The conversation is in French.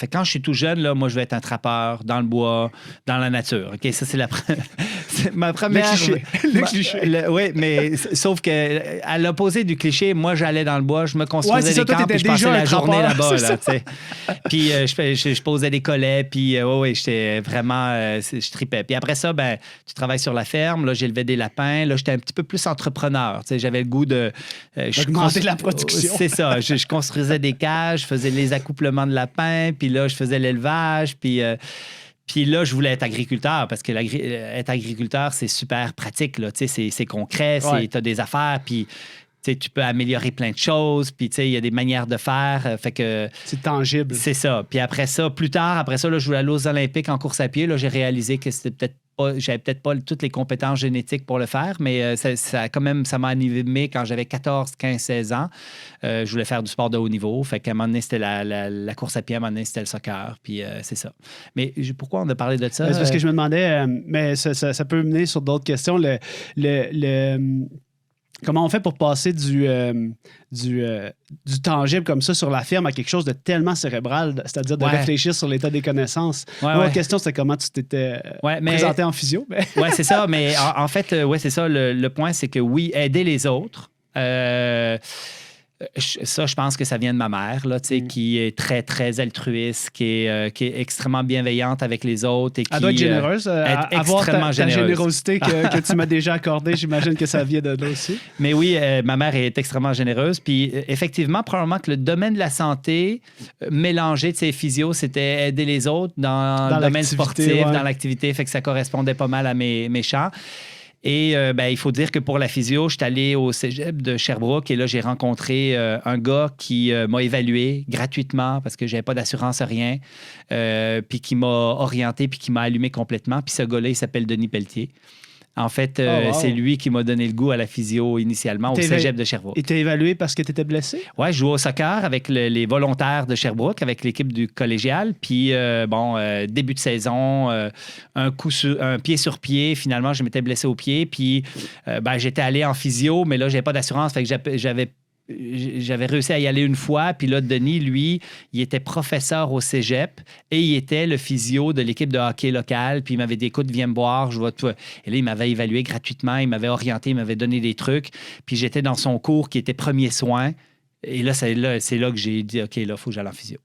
Fait que quand je suis tout jeune, là, moi, je vais être un trappeur dans le bois, dans la nature. OK, ça, c'est c'est ma première... Le cliché. Oui, mais sauf que à l'opposé du cliché, moi, j'allais dans le bois, je me construisais c'est ça, des toi, camps, puis je t'étais passais déjà la un journée trappeur, là-bas, c'est là, tu sais. Puis je posais des collets, puis oui, j'étais vraiment... je tripais. Puis après ça, ben, tu travailles sur la ferme. Là, j'élevais des lapins. Là, j'étais un petit peu plus entrepreneur. Tu sais, j'avais le goût de... D'augmenter la production. C'est ça. Je construisais des cages, je faisais les accouplements de lapins, puis là, je faisais l'élevage, puis là, je voulais être agriculteur parce que être agriculteur, c'est super pratique. Là, c'est concret, tu as des affaires, puis tu peux améliorer plein de choses, puis il y a des manières de faire. Fait que c'est tangible. C'est ça. Puis après ça, plus tard, là, je voulais aller aux Olympiques en course à pied. Là, j'ai réalisé que j'avais peut-être pas toutes les compétences génétiques pour le faire, mais ça m'a animé quand j'avais 14, 15, 16 ans. Je voulais faire du sport de haut niveau. Fait qu'à un moment donné, c'était la course à pied, à un moment donné, c'était le soccer. Puis c'est ça. Mais pourquoi on a parlé de ça? C'est parce que je me demandais, mais ça peut mener sur d'autres questions. Comment on fait pour passer du tangible comme ça sur la ferme à quelque chose de tellement cérébral, c'est-à-dire de réfléchir sur l'état des connaissances? La question, c'était comment tu t'étais présenté en physio. Oui, c'est ça. Mais en fait, c'est ça. Le point, c'est que oui, aider les autres. Ça, je pense que ça vient de ma mère, là, qui est très, très altruiste, qui est extrêmement bienveillante avec les autres. Elle doit être généreuse. Avoir ta générosité que tu m'as déjà accordée, j'imagine que ça vient de là aussi. Mais oui, ma mère est extrêmement généreuse. Puis effectivement, probablement que le domaine de la santé, mélangé de ses physios, c'était aider les autres dans le domaine sportif, dans l'activité. Fait que ça correspondait pas mal à mes champs. Et il faut dire que pour la physio, je suis allé au cégep de Sherbrooke et là, j'ai rencontré un gars qui m'a évalué gratuitement parce que je n'avais pas d'assurance, rien, puis qui m'a orienté puis qui m'a allumé complètement. Puis ce gars-là, il s'appelle Denis Pelletier. En fait, c'est lui qui m'a donné le goût à la physio initialement au cégep de Sherbrooke. Et t'es évalué parce que tu étais blessé? Oui, je jouais au soccer avec les volontaires de Sherbrooke, avec l'équipe du collégial. Puis, début de saison, un pied sur pied. Finalement, je m'étais blessé au pied. Puis, j'étais allé en physio, mais là, je n'avais pas d'assurance. Fait que j'avais réussi à y aller une fois. Puis là, Denis, lui, il était professeur au cégep et il était le physio de l'équipe de hockey locale. Puis il m'avait dit, écoute, viens me voir. Je vois tout. Et là, il m'avait évalué gratuitement. Il m'avait orienté, il m'avait donné des trucs. Puis j'étais dans son cours qui était premiers soins. Et là, c'est là que j'ai dit, OK, là, il faut que j'aille en physio.